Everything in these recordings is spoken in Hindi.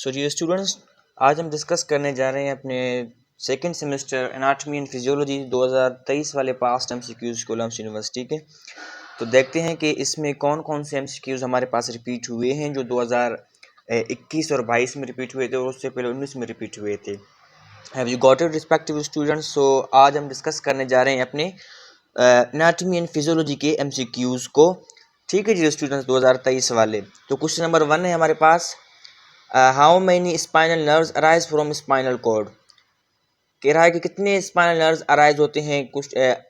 सो जी स्टूडेंट्स, आज हम डिस्कस करने जा रहे हैं अपने second semester anatomy and physiology 2023 वाले पास्ट एमसीक्यूज को लम्स यूनिवर्सिटी के। तो देखते हैं कि इसमें कौन कौन से एमसीक्यूज हमारे पास रिपीट हुए हैं जो 2021 और 22 में रिपीट हुए थे और उससे पहले 19 में रिपीट हुए थे। Have you got it respective students? So आज हम डिस्कस करने जा रहे हैं अपने एनाटॉमी एंड फिजियोलॉजी के एमसीक्यूज को। ठीक है जी स्टूडेंट्स, 2023 वाले। तो क्वेश्चन नंबर 1 है हमारे पास, how many spinal nerves arise from spinal cord. कह रहा है कि कितने स्पाइनल नर्व्स अराइज होते हैं कुछ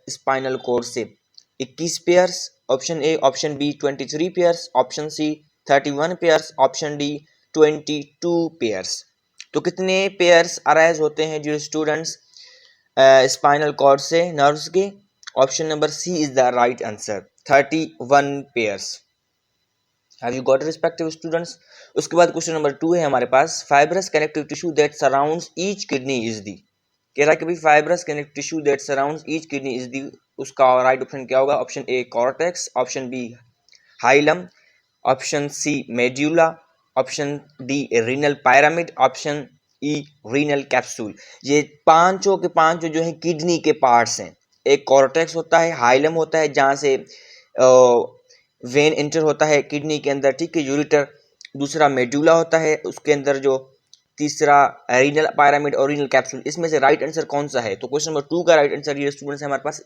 स्पाइनल कॉर्ड से। 21 pairs, option A. Option B 23 pairs, option C 31 pairs, option D 22 pairs. तो कितने पेयर्स अराइज होते हैं जो स्टूडेंट्स स्पाइनल कॉर्ड से नर्व्स के? Option number C is the right answer, 31 pairs. Have you got respective students? उसके बाद क्वेश्चन नंबर 2 है हमारे पास, fibrous connective tissue that surrounds each kidney is the. कह रहा है कि भाई fibrous connective tissue that surrounds each kidney is the, उसका राइट ऑप्शन क्या होगा? Option A cortex, option B hilum, option C medulla, option D renal pyramid, option E renal capsule. ये पांचों के पांचों जो है किडनी के पार्ट्स हैं। एक कॉर्टेक्स होता है, हाइलम होता है जहां से वेन एंटर होता है किडनी के अंदर, ठीक है, यूरिटर। दूसरा मेडुला होता है, उसके अंदर जो तीसरा रीनल पायरामिड और रीनल कैप्सूल। इसमें से राइट आंसर कौन सा है? तो क्वेश्चन नंबर 2 का राइट आंसर ये स्टूडेंट्स है हमारे पास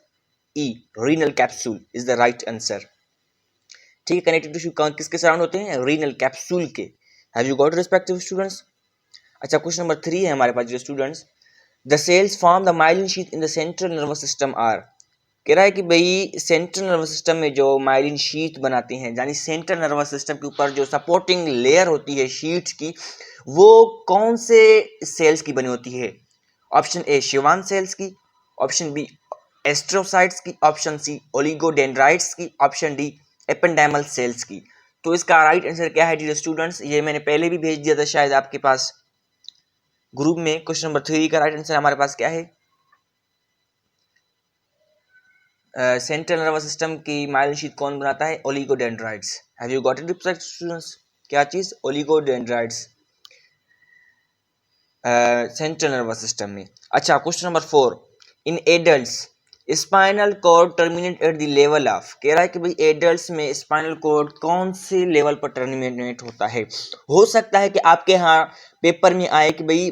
E renal capsule is the right answer. ठीक है, कनेक्टिव टिश्यू किसके सराउंड होते हैं? रीनल कैप्सूल के। Have you got respective students? अच्छा, क्वेश्चन नंबर 3 है हमारे पास जो students, the cells form the myelin sheath in the central nervous system are. कह रहा है कि भाई सेंट्रल नर्वस सिस्टम में जो माइलिन शीथ बनाते हैं, यानी सेंट्रल नर्वस सिस्टम के ऊपर जो सपोर्टिंग लेयर होती है शीट्स की, वो कौन से सेल्स की बनी होती है? ऑप्शन ए शिवान सेल्स की, ऑप्शन बी एस्ट्रोसाइट्स की, ऑप्शन सी ओलिगोडेंड्राइट्स की, ऑप्शन डी एपेंडाइमल सेल्स की। तो इसका राइट आंसर क्या है डियर स्टूडेंट्स? ये मैंने पहले भी भेज दिया था शायद आपके पास ग्रुप में। क्वेश्चन नंबर 3 का राइट आंसर हमारे पास क्या है? सेंट्रल नर्वस सिस्टम की माइलिन शीथ कौन बनाता है? Oligodendrites. Have you got it students? क्या चीज? ओलिगोडेंड्राइट्स सेंट्रल नर्वस सिस्टम में। अच्छा, question number 4, in adults spinal cord terminate at the level of. कह रहा है कि भाई एडल्ट्स में स्पाइनल कॉर्ड कौन से लेवल पर टर्मिनेट होता है? हो सकता है कि आपके यहाँ पेपर में आए कि भाई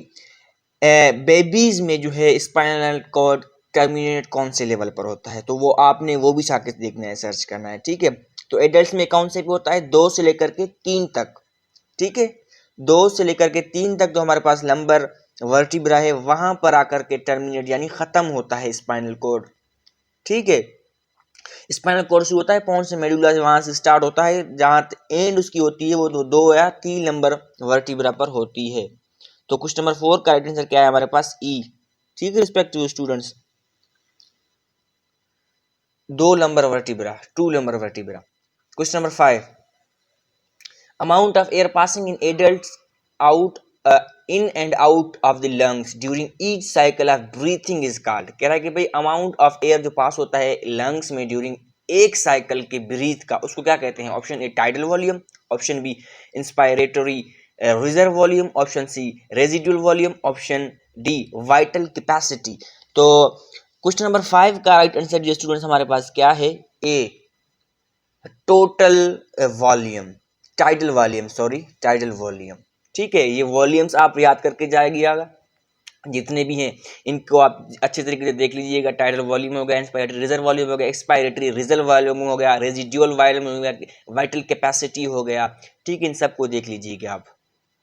बेबीज में जो है स्पाइनल कॉर्ड टर्मिनेट कौन से लेवल पर होता है, तो वो आपने वो भी जाके देखना है, सर्च करना है। ठीक है, तो एडल्ट्स में कौन से पे होता है? 2 से लेकर के 3 तक। ठीक है, 2 से लेकर के 3 तक जो हमारे पास लंबर वर्टिब्रा है वहां पर आकर के टर्मिनेट यानी खत्म होता है स्पाइनल कॉर्ड। ठीक है, स्पाइनल कॉर्ड शुरू होता है पॉन्स से मेडुला, वहां से स्टार्ट होता है, जहां एंड उसकी होती है वो 2 या 3 नंबर वर्टिब्रा पर होती है। तो क्वेश्चन नंबर 4 का राइट आंसर क्या है हमारे पास? ई। ठीक है respective students, 2 number vertebra, 2 number vertebra. Question number 5, amount of air passing in adults out in and out of the lungs during each cycle of breathing is called. कह रहा है कि भाई अमाउंट ऑफ एयर जो पास होता है लंग्स में ड्यूरिंग एक साइकिल के ब्रीथ का, उसको क्या कहते हैं? Option A tidal volume, option B inspiratory reserve volume, option C residual volume, option D vital capacity. तो क्वेश्चन नंबर 5 का राइट आंसर जो स्टूडेंट्स हमारे पास क्या है? A total volume, tidal volume, sorry tidal volume. ठीक है, ये वॉल्यूम्स आप याद करके जाएगा, जितने भी हैं इनको आप अच्छे तरीके से देख लीजिएगा। टाइडल वॉल्यूम हो गया, इंस्पायरेटरी रिजर्व वॉल्यूम हो गया, एक्सपायरेटरी रिजर्व वॉल्यूम हो गया, रेजिडुअल वॉल्यूम हो गया, वाइटल कैपेसिटी हो गया। ठीक है, इन सबको देख लीजिएगा आप।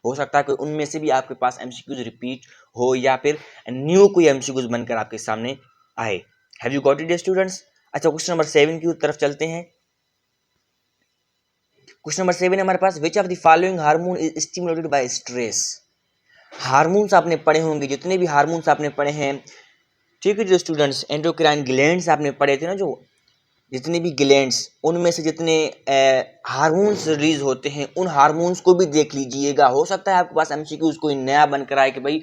हो सकता है कि उनमें से भी आपके पास एमसीक्यूज रिपीट हो या फिर न्यू कोई एमसीक्यूज बनकर आपके सामने आए। Have you got it students? अच्छा, क्वेश्चन नंबर 7 की तरफ चलते हैं। क्वेश्चन नंबर 7 हमारे पास, which of the following hormone is stimulated by stress. Hormones आपने पढ़े होंगे, जितने भी हार्मोन्स आपने पढ़े हैं, ठीक है जो स्टूडेंट्स, एंडोक्राइन ग्लैंड्स आपने पढ़े थे ना, जो जितने भी ग्लैंड्स, उनमें से जितने हार्मोन्स रिलीज होते हैं उन हार्मोन्स को भी देख लीजिएगा। हो सकता है आपके पास एमसीक्यूज कोई नया बनकर आए कि भाई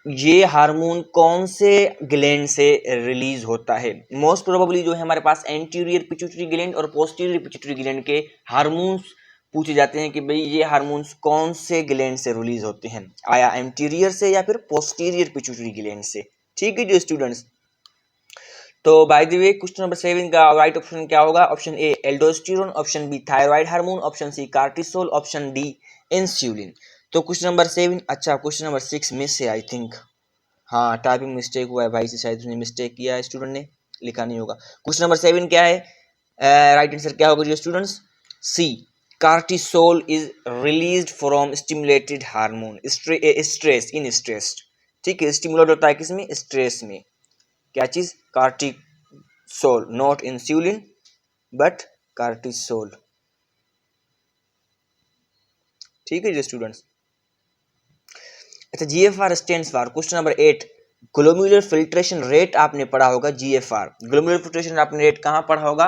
ये हार्मोन कौन से ग्लैंड से रिलीज होता है। मोस्ट प्रोबेबली जो है हमारे पास एंटीरियर पिट्यूटरी ग्लैंड और पोस्टीरियर पिट्यूटरी ग्लैंड के हार्मोन्स पूछे जाते हैं कि भाई ये हार्मोन्स कौन से ग्लैंड से रिलीज होते हैं, आया एंटीरियर से या फिर पोस्टीरियर पिट्यूटरी ग्लैंड से। ठीक है जी स्टूडेंट्स। तो by the way question number 7 का राइट ऑप्शन क्या होगा? Option A aldosterone, option B thyroid hormone, option C cortisol, option D insulin. तो क्वेश्चन नंबर 7, अच्छा क्वेश्चन नंबर 6 मिस है आई थिंक, हाँ टाइपिंग मिस्टेक हुआ है भाई से, शायद उसने मिस्टेक किया है, स्टूडेंट ने लिखा नहीं होगा। क्वेश्चन नंबर 7 क्या है? राइट आंसर क्या होगा जी students? C cortisol is released from stimulated hormone stress in stress. ठीक है, स्टिमुलेट होता है किसमें? स्ट्रेस में। क्या चीज? Cortisol, not insulin but cortisol. ठीक है जी स्टूडेंट्स। अच्छा GFR stands for, question number 8 glomerular filtration rate आपने पढ़ा होगा। जीएफआर ग्लोमेरुलर फिल्ट्रेशन आपने रेट कहाँ पढ़ा होगा?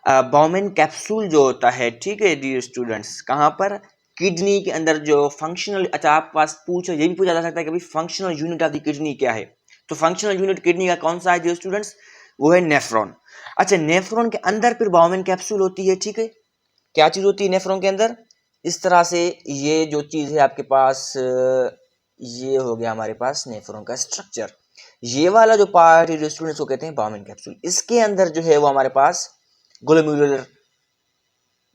बाउमेन कैप्सूल जो होता है, ठीक है डियर स्टूडेंट्स, कहाँ पर? किडनी के अंदर जो फंक्शनल, अच्छा आप पास पूछो, ये भी पूछा जा सकता है कि भाई functional unit of the kidney क्या है? तो फंक्शनल यूनिट किडनी का कौन सा है डियर स्टूडेंट्स? वो है नेफ्रॉन। अच्छा नेफ्रॉन के अंदर फिर बाउमेन कैप्सूल होती है। ठीक है, क्या चीज होती है नेफ्रॉन के अंदर? इस तरह से ये जो चीज है आपके पास, ये हो गया हमारे पास नेफ्रॉन का स्ट्रक्चर। ये वाला जो पार्ट है स्टूडेंट्स को कहते हैं बाउमेन कैप्सूल। इसके अंदर जो है वो हमारे पास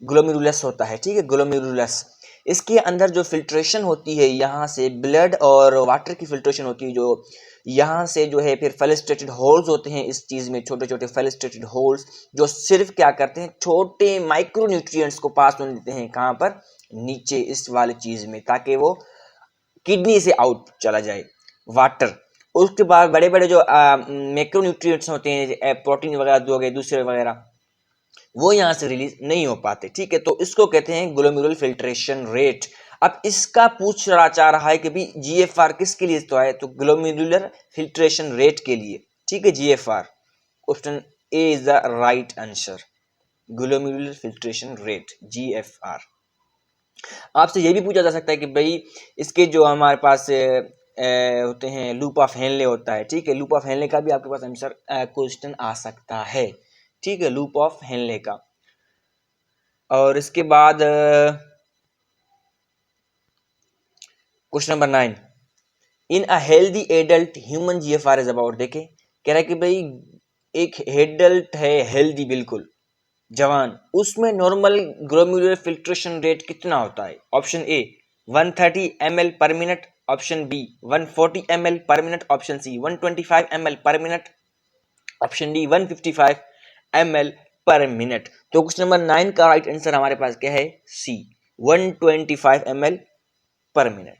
ग्लोमेरुलस होता है। ठीक है, ग्लोमेरुलस। इसके अंदर जो फिल्ट्रेशन होती है, यहाँ से ब्लड और वाटर की फिल्ट्रेशन होती है, जो यहाँ से जो है फिर फेलिस्ट्रेटेड होल्स होते हैं इस चीज में, छोटे छोटे फेलिस्ट्रेटेड होल्स, जो सिर्फ क्या करते हैं? छोटे माइक्रो न्यूट्रिएंट्स को पास होने देते हैं। कहाँ पर? नीचे इस वाले चीज में, ताकि वो किडनी से आउट चला जाए वाटर। उसके बाद बड़े बड़े जो मैक्रो न्यूट्रिएंट्स होते हैं, प्रोटीन वगैरह जो गए दूसरे वगैरह, वो यहाँ से रिलीज नहीं हो पाते। ठीक है, तो इसको कहते हैं ग्लोमेरुलर फिल्ट्रेशन रेट। अब इसका पूछा जा रहा है कि भाई जीएफआर किसके लिए तो है? तो ग्लोमेरुलर फिल्ट्रेशन रेट के लिए। ठीक है, GFR, option A is the right answer, glomerular filtration rate GFR. आपसे ये भी पूछा जा सकता है कि भाई इसके जो हमारे पास होते हैं लूप ऑफ हेनले होता है। ठीक है, लूप ऑफ हेनले का भी आपके पास आंसर क्वेश्चन आ सकता है। ठीक है, लूप ऑफ हेनले का। और इसके बाद question number 9 in a healthy adult human GFR is about. देखे कह रहा है कि भाई एक एडल्ट है हेल्दी बिल्कुल जवान, उसमें नॉर्मल ग्लोमेरुलर फिल्ट्रेशन रेट कितना होता है? Option A 130 ml per minute, option B 140 ml per minute, option C 125 ml per minute, option D 155 ml per minute. तो क्वेश्चन नंबर 9 का राइट आंसर हमारे पास क्या है? C 125 ml per minute.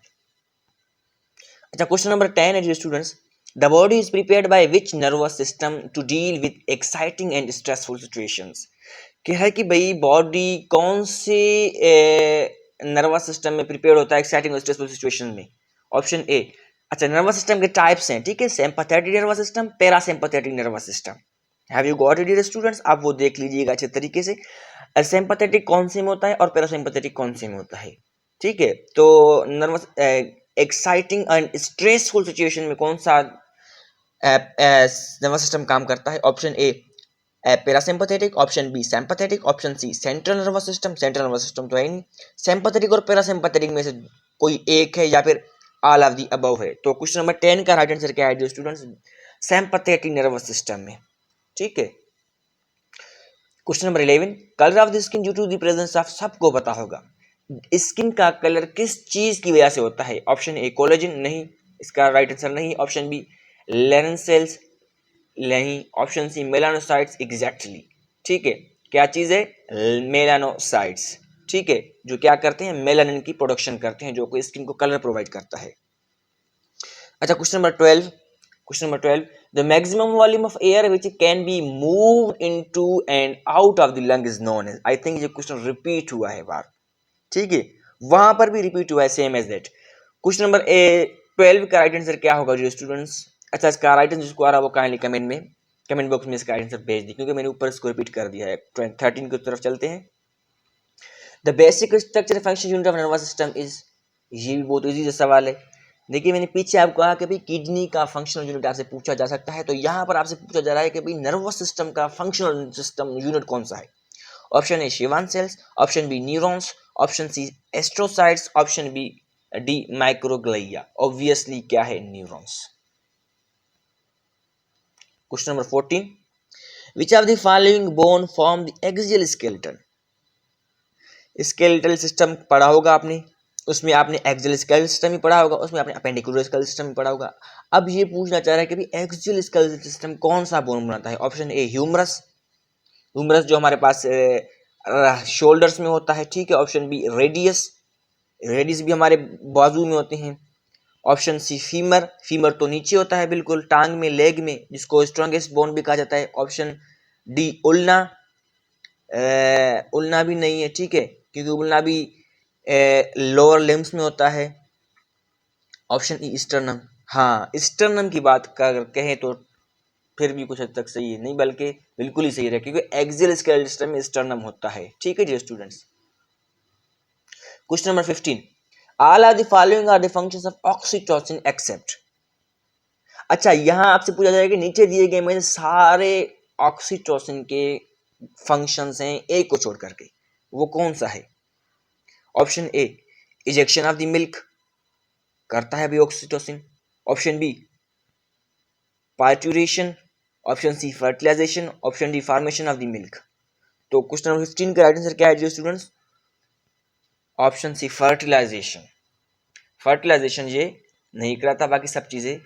अच्छा क्वेश्चन नंबर 10 है students, the body is prepared by which nervous system to deal with exciting and stressful situations. क्या है कि भाई बॉडी कौन से नर्वस सिस्टम में प्रिपेयर होता है एक्साइटिंग और स्ट्रेसफुल सिचुएशन में? ऑप्शन ए, अच्छा नर्वस सिस्टम के टाइप्स हैं। ठीक है, sympathetic nervous system, parasympathetic nervous system. Have you got it dear students? आप वो देख लीजिएगा अच्छे तरीके से, सिंपैथेटिक कौन से में होता है और पैरासिम्पैथेटिक कौन से में होता है। ठीक है, तो nervous exciting and stressful situation में कौन सा नर्वस सिस्टम काम करता है? Option A parasympathetic, option B sympathetic, option C central nervous system. Central nervous system तो है नहीं, सिंपैथेटिक और पैरासिम्पैथेटिक में से कोई एक है या फिर ऑल ऑफ द अबव है। तो क्वेश्चन नंबर 10 का राइट आंसर क्या है स्टूडेंट्स? सिंपैथेटिक नर्वस सिस्टम में। ठीक है, question number 11 colour of the skin due to the presence of, सबको पता होगा स्किन का कलर किस चीज की वजह से होता है? ऑप्शन ए कोलेजन, नहीं इसका राइट आंसर नहीं। ऑप्शन बी लेनिन सेल्स, नहीं। Option C melanocytes, exactly. ठीक है, क्या चीज है? मेलानोसाइट्स। ठीक है, जो क्या करते हैं? मेलानिन की प्रोडक्शन करते हैं, जो कोई स्किन को कलर प्रोवाइड करता है। अच्छा question number 12 the maximum volume of air which can be move into and out of the lung is known as. I think ये क्वेश्चन रिपीट हुआ है बार। ठीक है, वहां पर भी रिपीट हुआ है same as that. Question number 12 का राइट आंसर क्या होगा स्टूडेंट्स? अच्छा इसका राइट आंसर जिसको आ रहा है वो काइंडली कमेंट बॉक्स में इसका आंसर भेज दी, क्योंकि मैंने ऊपर इसको रिपीट कर दिया है। 13 की तरफ चलते हैं। The basic structure function unit of nervous system is, ये भी बहुत इजी सवाल है। देखिए मैंने पीछे आपको कहा कि भाई किडनी का फंक्शनल यूनिट आपसे पूछा जा सकता है, तो यहाँ पर आपसे पूछा जा रहा है कि भाई नर्वस सिस्टम का फंक्शनल सिस्टम यूनिट कौन सा है? Option A Schwann cells, option B neurons, option C astrocytes, option B D microglia. Obviously क्या है? Neurons. Question number 14, which of the following bone form the axial skeleton. Skeletal system पढ़ा होगा आपने, उसमें आपने एक्सियल स्केलेटल सिस्टम ही पढ़ा होगा, उसमें आपने अपेंडिकुलर स्केलेटल सिस्टम ही पढ़ा होगा। अब ये पूछना चाह रहा है कि भाई एक्सियल स्केलेटल सिस्टम कौन सा बोन बनाता है। ऑप्शन ए ह्यूमरस, ह्यूमरस जो हमारे पास शोल्डर्स में होता है, ठीक है। ऑप्शन बी रेडियस, रेडियस भी हमारे बाजू में होते हैं। ऑप्शन सी फीमर, फीमर तो नीचे होता है बिल्कुल टांग में, लेग में, जिसको स्ट्रॉन्गेस्ट बोन भी कहा जाता है। ऑप्शन डी उल्ना, उल्ना भी नहीं है, ठीक है, क्योंकि उल्ना भी लोअर लिम्स में होता है। ऑप्शन ई स्टर्नम, हाँ स्टर्नम की बात कर कहें तो फिर भी कुछ हद तक सही है, नहीं बल्कि बिल्कुल ही सही है, क्योंकि एक्सियल स्केलेटल सिस्टम में स्टर्नम होता है, ठीक है जी students. Question number 15, all are the following are the functions of oxytocin except. अच्छा, यहां आपसे पूछा जाएगा नीचे दिए गए में सारे ऑक्सीटोसिन के फंक्शंस हैं एक को छोड़ करके, वो कौन सा है। Option A ejection of the milk, करता है भी oxytocin. Option B parturition, option C fertilisation, option D formation of the milk. तो क्वेश्चन नंबर 15 का राइट आंसर क्या है जी students? Option C fertilisation. Fertilisation ये नहीं कराता, बाकी सब चीजें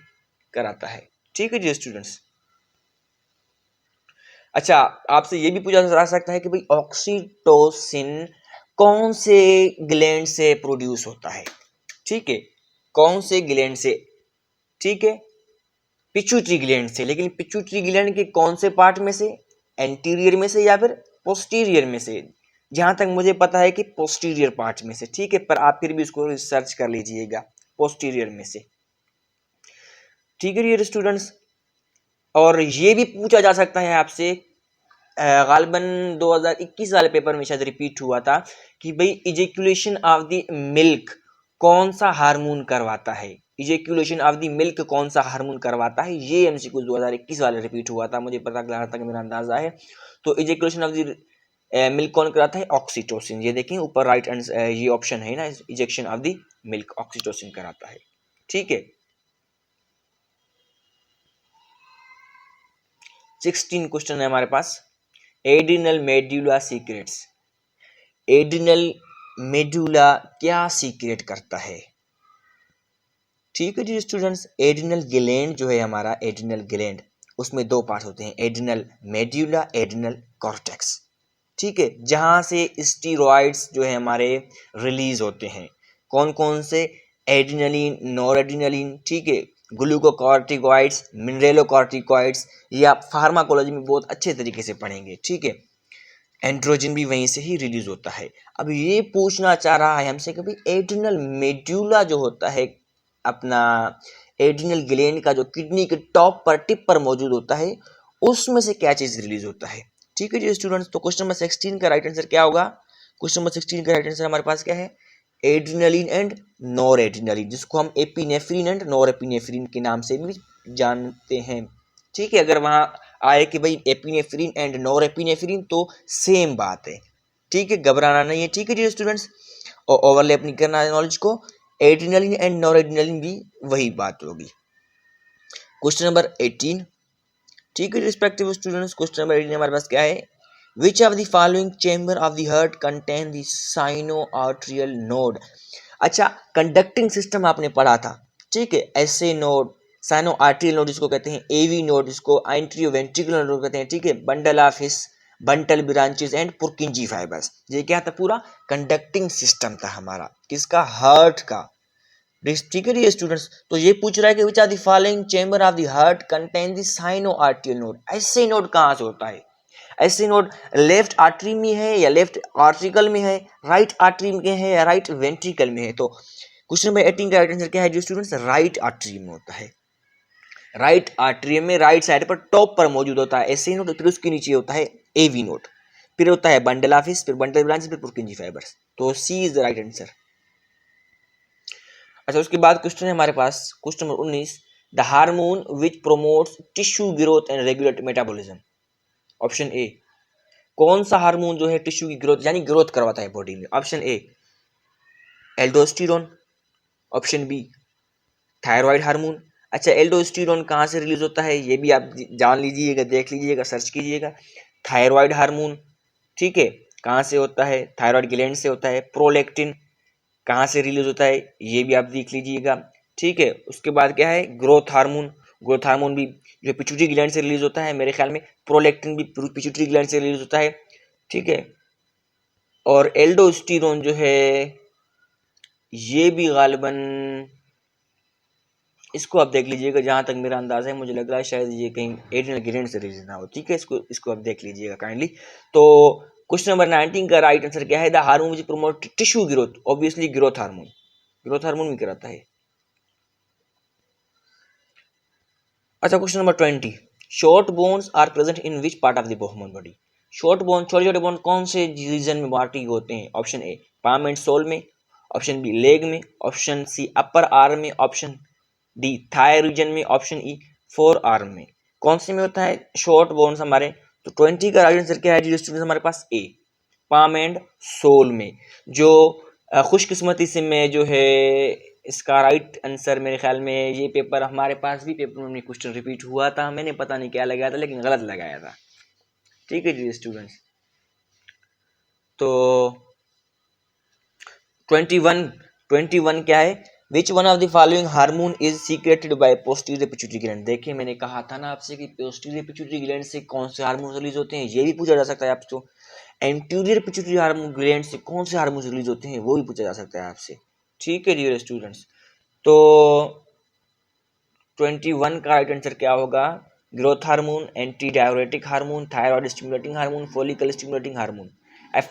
कराता है, ठीक है जी स्टूडेंट्स। अच्छा, आपसे ये भी पूछा जा सकता है कि भाई ऑक्सीटोसिन कौन से ग्लैंड से प्रोड्यूस होता है, ठीक है, कौन से ग्लैंड से, ठीक है, पिट्यूटरी ग्लैंड से। लेकिन पिट्यूटरी ग्लैंड के कौन से पार्ट में से, एंटीरियर में से या फिर पोस्टीरियर में से? जहां तक मुझे पता है कि पोस्टीरियर पार्ट में से, ठीक है, पर आप फिर भी इसको रिसर्च कर लीजिएगा, पोस्टीरियर में से, ठीक है डियर स्टूडेंट्स। और ये भी पूछा जा सकता है आपसे, गालिबन 2021 वाले पेपर में शायद रिपीट हुआ था कि भाई इजेक्यूलेशन ऑफ द मिल्क कौन सा हार्मोन करवाता है, इजेक्यूलेशन ऑफ द मिल्क कौन सा हार्मोन करवाता है। ये एमसीक्यू 2021 वाले रिपीट हुआ था, मुझे पता लगा था कि मेरा अंदाजा है। तो इजेक्यूलेशन ऑफ द मिल्क कौन कराता है? ऑक्सीटोसिन। ये देखिए ऊपर राइट ये ऑप्शन है ना, ejection of the milk oxytocin कराता है, ठीक है। 16 क्वेश्चन है हमारे पास, adrenal medulla secretes. Adrenal medulla क्या सीक्रेट करता है, ठीक है जी स्टूडेंट्स। एड्रिनल ग्लैंड जो है हमारा, एड्रिनल ग्लैंड, उसमें दो पार्ट होते हैं, एड्रिनल मेडुला, एड्रिनल कॉर्टेक्स, ठीक है, जहां से स्टीरॉइड्स जो है हमारे रिलीज होते हैं। कौन कौन से? एड्रिनलिन, नॉरएड्रिनलिन, ठीक है, ग्लूकोकॉर्टिकॉइड्स, मिनरेलोकॉर्टिकॉइड्स। ये आप फार्माकोलॉजी में बहुत अच्छे तरीके से पढ़ेंगे, ठीक है। एंड्रोजन भी वहीं से ही रिलीज होता है। अब ये पूछना चाह रहा है हमसे कि भाई एड्रिनल मेडुला जो होता है अपना, एड्रिनल ग्लैंड का जो किडनी के टॉप पर, टिप पर मौजूद होता है, उसमें से क्या चीज रिलीज होता है, ठीक है जी स्टूडेंट्स। तो क्वेश्चन नंबर 16 का राइट आंसर क्या होगा? क्वेश्चन नंबर 16 का राइट आंसर हमारे पास क्या है? एड्रिनलिन एंड नॉर एड्रिनलिन, जिसको हम एपिनेफ्रिन एंड नॉर एपिनेफ्रिन के नाम से भी जानते हैं, ठीक है। अगर वहां आए कि भाई एपिनेफ्रिन एंड नॉर एपिनेफ्रिन तो सेम बात है, ठीक है, घबराना नहीं है, ठीक है जी स्टूडेंट्स, और ओवरलैप नहीं करना है नॉलेज को। एड्रिनलिन एंड नॉर एड्रिनलिन भी वही बात होगी। क्वेश्चन नंबर 18, ठीक है रिस्पेक्टिव स्टूडेंट्स। क्वेश्चन नंबर 18 हमारे पास क्या है? Which of the following chamber of the heart contain the sino arterial node. अच्छा, कंडक्टिंग सिस्टम आपने पढ़ा था, ठीक है, ऐसे नोड, साइनो आर्टरियल नोड जिसको कहते हैं, एवी नोड जिसको एंट्रियो वेंट्रिकुलर नोड कहते हैं, ठीक है, bundle of His, bundle branches and Purkinje fibres. ये क्या था? पूरा कंडक्टिंग सिस्टम था हमारा, किसका? हार्ट का, ठीक है ये स्टूडेंट्स। तो ये पूछ रहा है कि which are the following chamber of the heart contain the sino arterial node. ऐसे नोड कहां से होता है? ऐसे नोड लेफ्ट आर्टरी में है या लेफ्ट आर्ट्रिकल में है, राइट आर्टरी में है या राइट वेंट्रिकल में है? तो क्वेश्चन नंबर 18 का राइट आंसर क्या है जी स्टूडेंट्स? राइट आर्टरी में होता है, राइट आर्टरी में राइट साइड पर टॉप पर मौजूद होता है ऐसे नोड, फिर उसके नीचे होता है एवी नोड, फिर होता है बंडल ऑफिस, फिर बंडल ब्रांच, फिर पुर्किंजी फाइबर्स। तो C is the right answer. अच्छा, उसके बाद क्वेश्चन है हमारे पास question number 19, the hormone which promotes tissue growth and regulate metabolism. Option A, कौन सा हार्मोन जो है टिश्यू की ग्रोथ यानी ग्रोथ करवाता है बॉडी में? Option A aldosterone, option B thyroid hormone. अच्छा, एल्डोस्टेरोन कहाँ से रिलीज होता है ये भी आप जान लीजिएगा, देख लीजिएगा, सर्च कीजिएगा। थायराइड हार्मोन, ठीक है, कहाँ से होता है? थायराइड ग्लैंड से होता है। प्रोलैक्टिन कहाँ से रिलीज होता है ये भी आप देख लीजिएगा, ठीक है। उसके बाद क्या है? Growth hormone. ग्रोथ हार्मोन भी जो पिट्यूटरी ग्लैंड से रिलीज होता है मेरे ख्याल में। प्रोलैक्टिन भी पिट्यूटरी ग्लैंड से रिलीज होता है, ठीक है। और एल्डोस्टेरोन जो है ये भी गालिबन, इसको आप देख लीजिएगा, जहां तक मेरा अंदाजा है मुझे लग रहा है शायद ये कहीं एड्रिनल ग्लैंड से रिलीज ना हो, ठीक है। इसको आप देख लीजिएगा काइंडली। तो क्वेश्चन नंबर 19 का राइट आंसर क्या है? The hormone which promote tissue growth, obviously growth hormone, growth hormone भी कराता है। अच्छा, question number 20, short bones are present in which part of the human body? Short bone, छोटे छोटे बोन कौन से रीजन में पार्टी होते हैं? Option A palm and sole में, ऑप्शन बी लेग में, ऑप्शन सी अपर आर्म में, ऑप्शन डी थाई रीजन में, ऑप्शन ई फोर आर्म में। कौन से में होता है शॉर्ट बोन्स हमारे? तो 20 का राइट आंसर क्या है जी स्टूडेंट हमारे पास? ए पाम एंड सोल में। जो खुशकिस्मती से में जो है इसका राइट आंसर मेरे ख्याल में, ये पेपर हमारे पास भी पेपर में क्वेश्चन रिपीट हुआ था, मैंने पता नहीं क्या लगाया था लेकिन गलत लगाया था, ठीक है जी स्टूडेंट्स। तो 21 क्या है? Which one of the following hormone is secreted by posterior pituitary gland? देखिए मैंने कहा था ना आपसे कि पोस्टीरियर पिट्यूटरी ग्लैंड से कौन से हार्मोन रिलीज होते हैं ये भी पूछा जा सकता है आपसे। एंटीरियर पिट्यूटरी हार्मोन ग्लैंड से कौन से हार्मोन रिलीज होते हैं वो भी पूछा जा सकता है आपसे, ठीक है डियर स्टूडेंट्स। तो 21 का राइट आंसर क्या होगा? Growth hormone, anti diuretic hormone, thyroid stimulating hormone, follicle stimulating hormone.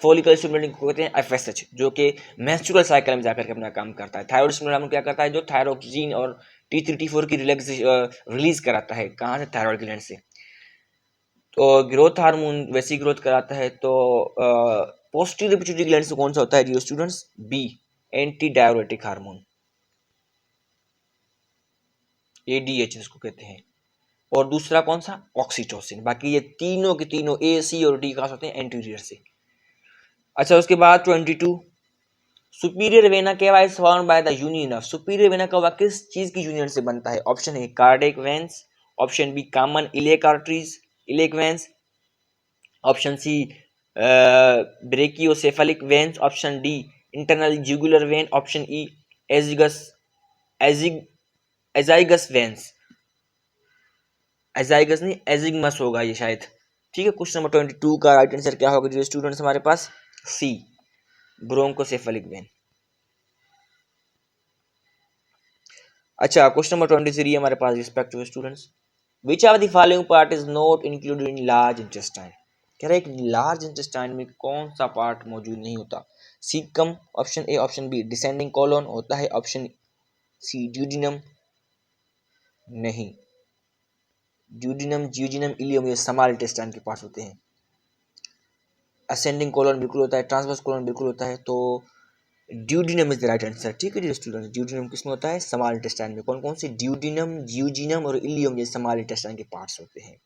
Follicle stimulating को कहते हैं एफएसएच, जो कि मेंस्ट्रुअल साइकिल में जाकर के अपना काम करता है। थायराइड स्टिमुलेटिंग हार्मोन क्या करता है? जो थायरोक्सिन और T3 T4 की रिलीज कराता है, कहाँ से? थायराइड ग्लैंड से। तो ग्रोथ हार्मोन वैसी ग्रोथ कराता है। तो पोस्टीरियर पिट्यूटरी ग्लैंड से कौन सा होता है dear students? B anti diuretic hormone, ADH इसको कहते हैं। और दूसरा कौन सा? ऑक्सीटोसिन। बाकी ये तीनों के तीनों ए सी और डी कहाँ से होते हैं? एंटीरियर से। अच्छा, उसके बाद 22, superior vena cava is formed by the union of, superior vena का किस चीज की यूनियन से बनता है? Option A cardiac veins, option B common iliac arteries iliac veins, option C brachiocephalic veins, option D internal jugular vein, option E azygos azyg azygous veins. Azygous नहीं, एजिगमस होगा ये शायद, ठीक है। क्वेश्चन नंबर 22 का राइट आंसर क्या होगा जो स्टूडेंट्स हमारे पास? C brachiocephalic vein. अच्छा, क्वेश्चन नंबर 23 हमारे पास respective students, which of the following part is not included in large intestine? कह रहा है कि लार्ज इंटेस्टाइन में कौन सा पार्ट मौजूद नहीं होता? Caecum, option A, option B descending colon होता है, ऑप्शन सी ड्यूडिनम, नहीं, ड्यूडिनम जियोजिनम इलियम ये स्मॉल इंटेस्टाइन के पार्ट होते हैं। असेंडिंग कॉलोन बिल्कुल होता है, ट्रांसवर्स कॉलोन बिल्कुल होता है। तो duodenum is the right answer, ठीक है स्टूडेंट। ड्यूडिनम किसमें होता है? स्मॉल इंटेस्टाइन में। कौन कौन से? ड्यूडिनम, जियोजिनम और इलियम ये स्मॉल इंटेस्टाइन के पार्ट्स होते हैं,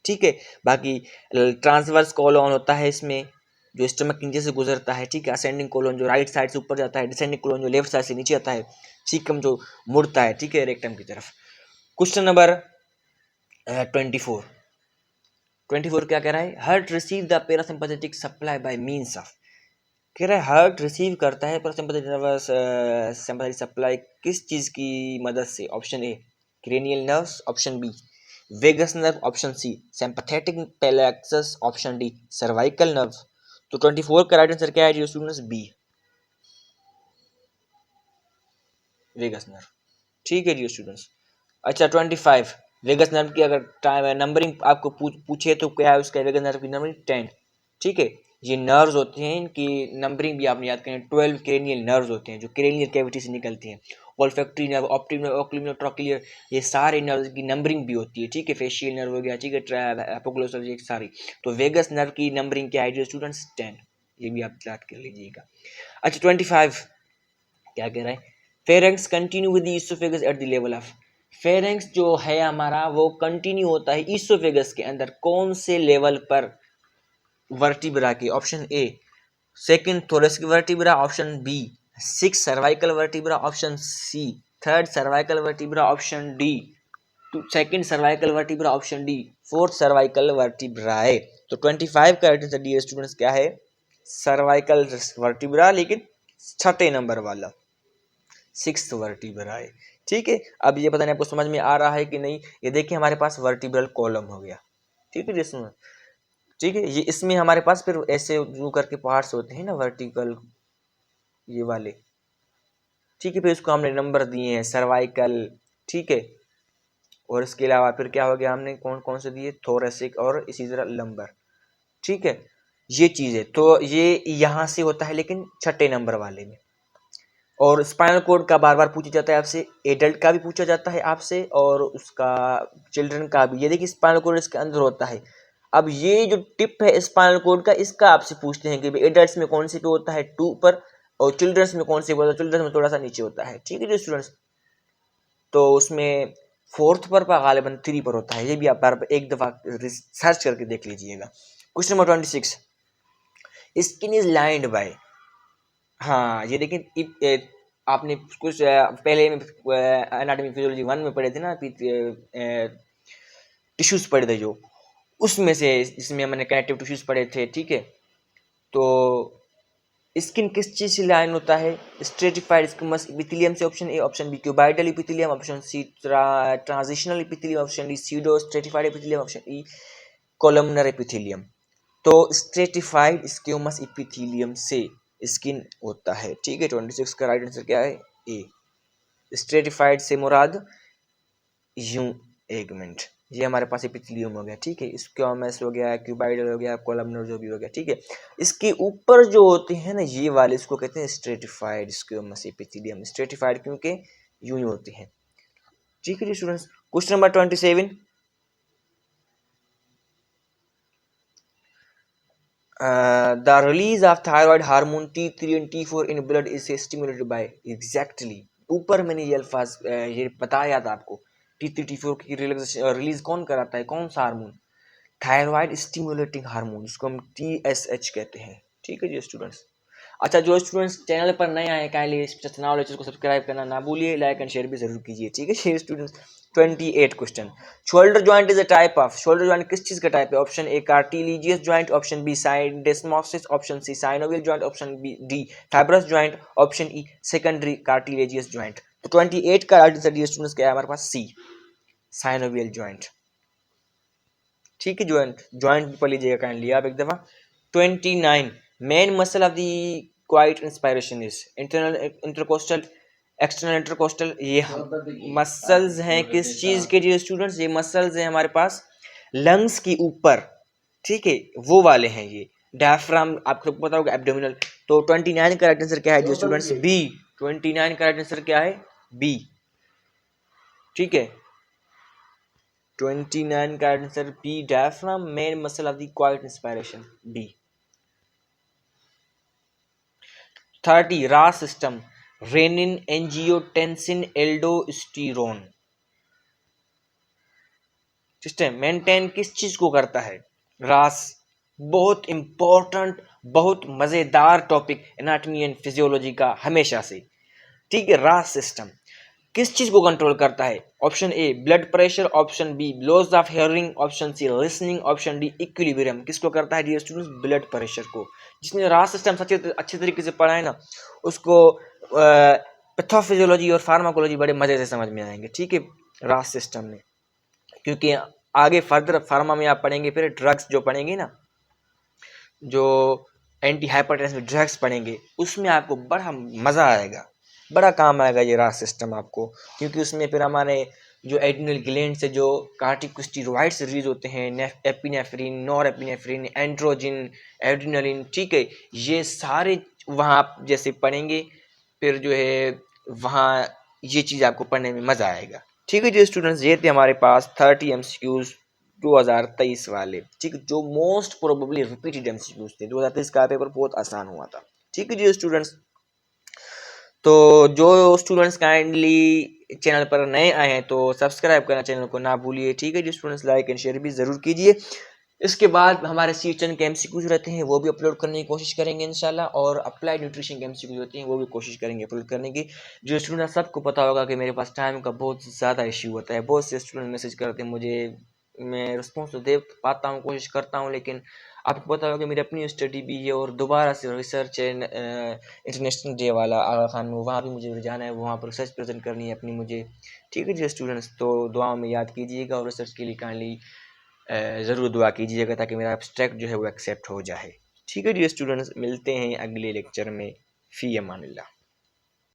ठीक है। बाकी ट्रांसवर्स कॉलोन होता है इसमें, जो स्टमक के नीचे से गुजरता है, ठीक है। असेंडिंग कॉलोन जो राइट साइड से ऊपर जाता है, डिसेंडिंग कॉलोन जो लेफ्ट साइड से नीचे आता है, सीकम जो मुड़ता है, ठीक है, रेक्टम की तरफ। क्वेश्चन नंबर 24 क्या कह रहा है? Heart receive the parasympathetic supply by means of, कह रहा है हार्ट रिसीव करता है पैरासिम्पैथेटिक सप्लाई किस चीज की मदद से? Option A cranial nerves, option B vagus nerve, option C sympathetic plexus, option D cervical nerve. तो 24 का राइट आंसर क्या है स्टूडेंट्स? बी वेगस नर्व, ठीक है जी स्टूडेंट्स। अच्छा, 25 वेगस नर्व की अगर टाइम नंबरिंग आपको पूछे तो क्या है उसका? वेगस नर्व की नंबरिंग 10, ठीक है। ये नर्व्स होते हैं, इनकी नंबरिंग भी आपने याद करें, 12 क्रेनियल नर्व्स होते हैं जो क्रेनियल कैविटी से निकलती हैं। Olfactory nerve, optic nerve, ocular nerve, trochlear, ये सारे नर्व्स की नंबरिंग भी होती है, ठीक है। फेशियल नर्व हो गया, ठीक है, एपोग्लोसस, ये सारी। तो वेगस नर्व की नंबरिंग क्या है स्टूडेंट्स? 10, ये भी आप याद कर लीजिएगा। अच्छा, 25 क्या कह रहा है? Pharynx continue with oesophagus eight the level of, pharynx जो है हमारा वो कंटिन्यू होता है ईसोफेगस के अंदर कौन से लेवल पर? वर्टिब्रा के। Option A second thoracic vertebra, option B 6 cervical vertebra option C, 3rd cervical vertebra option D, 2nd cervical vertebra option D, 4th cervical vertebrae. तो 25 का राइट आंसर डियर स्टूडेंट्स क्या है, सर्वाइकल वर्टिब्रा, लेकिन छठे नंबर वाला 6th वर्टिब्राए। ठीक है, अब ये पता नहीं आपको समझ में आ रहा है कि नहीं। ये देखिए हमारे पास वर्टिब्रल कॉलम हो गया, ठीक है जिसमें, ठीक है, ये इसमें हमारे पास फिर ऐसे जो करके पार्ट्स होते हैं ना वर्टिकल, ये वाले, ठीक है, फिर इसको हमने नंबर दिए हैं सर्वाइकल, ठीक है, और इसके अलावा फिर क्या हो गया, हमने कौन कौन से दिए, थोरेसिक और इसी तरह लंबर, ठीक है, ये चीज है। तो ये यहां से होता है लेकिन छठे नंबर वाले में। और स्पाइनल कोड का बार बार पूछा जाता है आपसे, एडल्ट का भी पूछा जाता है आपसे और उसका चिल्ड्रन का भी। ये देखिए स्पाइनल कोड इसके अंदर होता है। अब ये जो टिप है स्पाइनल कोड का, इसका आपसे पूछते हैं कि एडल्ट्स में कौन से पे होता है 2 पर, और चिल्ड्रंस में कौन से पे होता है, चिल्ड्रंस में थोड़ा सा नीचे होता है, ठीक है जी स्टूडेंट्स। तो उसमें 4th पर गालिबन 3 पर होता है। ये भी आप बार एक दफा सर्च करके देख लीजिएगा। Question number 26, skin is lined by, हाँ ये देखिए आपने कुछ पहले एनाटॉमी फिजियोलॉजी 1 में पढ़े थे ना, टिश्यूज पढ़े थे जो, उसमें से जिसमें मैंने कनेक्टिव टिश्यूज पढ़े थे, ठीक है। तो स्किन किस चीज से लाइन होता है, स्ट्रेटिफाइड स्क्विमस एपिथेलियम से, option A, option B cuboidal epithelium, option C transitional epithelium, option D pseudo stratified epithelium, option E columnar epithelium. तो स्ट्रेटिफाइड स्क्विमस एपिथेलियम से स्किन होता है, ठीक है। 26 का राइट आंसर क्या है, ए। स्ट्रेटिफाइड से मुराद यूं, एक मिनट, ये हमारे पास एपिथेलियम हो गया, ठीक है, स्क्वामस हो गया, क्यूबाइडल हो गया, कोलमनर जो भी हो गया, ठीक है। इसके ऊपर जो होते हैं ना ये वाले, इसको कहते हैं स्ट्रेटिफाइड स्क्वामस एपिथेलियम। स्ट्रेटिफाइड क्योंकि यूं ही होते हैं, ठीक है जी students. Question number 27, the release of thyroid hormone T3 and T4 in blood is stimulated by, exactly ऊपर मैंने ये अल्फाज ये बताया था आपको, T3 T4 की रिलीज कौन कराता है, कौन सा हार्मोन, थायराइड स्टिमुलेटिंग हार्मोन, जिसको हम TSH कहते हैं, ठीक है जी स्टूडेंट्स। अच्छा, जो स्टूडेंट्स चैनल पर नए आए काइंडली इस चैनल को सब्सक्राइब करना ना भूलिए, लाइक एंड शेयर भी जरूर कीजिए, ठीक है students. 28 question, shoulder joint is a type of, shoulder joint किस चीज का टाइप है, option A cartilaginous joint, option B syndesmosis, option C synovial joint, option B D fibrous joint, option E secondary cartilaginous joint. तो 28 का आंसर स्टूडेंट्स क्या है हमारे पास, सी साइनोवियल जॉइंट, ठीक है। जॉइंट जॉइंट पढ़ लीजिएगा काइंडली आप एक दफा। 29, main muscle of the quiet inspiration is internal intercostal external intercostal. ये मसल्स हैं किस चीज के लिए स्टूडेंट्स, ये मसल्स हैं हमारे पास लंग्स के ऊपर, ठीक है, वो वाले हैं ये। डायफ्राम आपको पता होगा, एब्डोमिनल। तो 29 का राइट आंसर क्या है स्टूडेंट्स, बी। 29 का राइट आंसर क्या है, बी, ठीक है। 29 का answer B, diaphragm main muscle of the quiet inspiration, B. 30, RAAS system, renin angiotensin aldosterone system maintain किस चीज को करता है, रास। बहुत इंपॉर्टेंट, बहुत मजेदार टॉपिक एनाटॉमी एंड फिजियोलॉजी का हमेशा से, ठीक है। रास सिस्टम किस चीज को कंट्रोल करता है, option A blood pressure, option B loss of hearing, option C listening, option D equilibrium. किसको करता है डियर स्टूडेंट्स, ब्लड प्रेशर को। जिसने रास सिस्टम अच्छे तरीके से पढ़ा है ना, उसको पैथोफिजियोलॉजी और फार्माकोलॉजी बड़े मजे से समझ में आएंगे, ठीक है, रास सिस्टम में। क्योंकि आगे फर्दर फार्मा में आप पढ़ेंगे, फिर ड्रग्स जो पढ़ेंगे ना, जो एंटी हाइपरटेंसिव ड्रग्स पढ़ेंगे, उसमें आपको बड़ा मजा आएगा, बड़ा काम आएगा ये रास सिस्टम आपको। क्योंकि उसमें फिर हमारे जो एड्रिनल ग्लैंड से जो कार्टिकोस्टेरॉइड्स रिलीज होते हैं, एपिनेफ्रिन, नॉरएपिनेफ्रिन, एंड्रोजिन, एड्रिनलिन, ठीक है, ये सारे वहाँ आप जैसे पढ़ेंगे, फिर जो है वहाँ ये चीज़ आपको पढ़ने में मज़ा आएगा, ठीक है जी स्टूडेंट्स। ये थे हमारे पास 30 MCQs 2023 वाले, ठीक है, जो मोस्ट प्रोबेबली रिपीटेड MCQs थे। 2023 का पेपर बहुत आसान हुआ था, ठीक है जी स्टूडेंट्स। तो जो स्टूडेंट्स काइंडली चैनल पर नए आए हैं तो सब्सक्राइब करना चैनल को ना भूलिए, ठीक है जी स्टूडेंट्स। लाइक एंड शेयर भी जरूर कीजिए। इसके बाद हमारे सीचन के एमसीक्यूज रहते हैं, वो भी अपलोड करने की कोशिश करेंगे इंशाल्लाह, और अप्लाइड न्यूट्रिशन के एमसीक्यूज होती हैं, वो भी कोशिश करेंगे अपलोड करने की। जो स्टूडेंट, सबको पता होगा कि मेरे पास टाइम का बहुत ज़्यादा इश्यू होता है, बहुत से स्टूडेंट मैसेज करते हैं मुझे, मैं रिस्पॉन्स तो दे पाता हूँ, कोशिश करता हूँ, लेकिन आपको पता होगा कि मेरी अपनी स्टडी भी है और दोबारा से रिसर्च है इंटरनेशनल डे वाला आगा खान में, वहाँ भी मुझे जाना है, वहाँ पर रिसर्च प्रेजेंट करनी है अपनी मुझे। ठीक है जी स्टूडेंट्स, तो दुआओं में याद कीजिएगा और रिसर्च के लिए काइंडली ज़रूर दुआ कीजिएगा ताकि मेरा एब्स्ट्रैक्ट जो है वो एक्सेप्ट हो जाए। ठीक है जी स्टूडेंट्स, मिलते हैं अगले लेक्चर में। फ़ी अमानिल्लाह।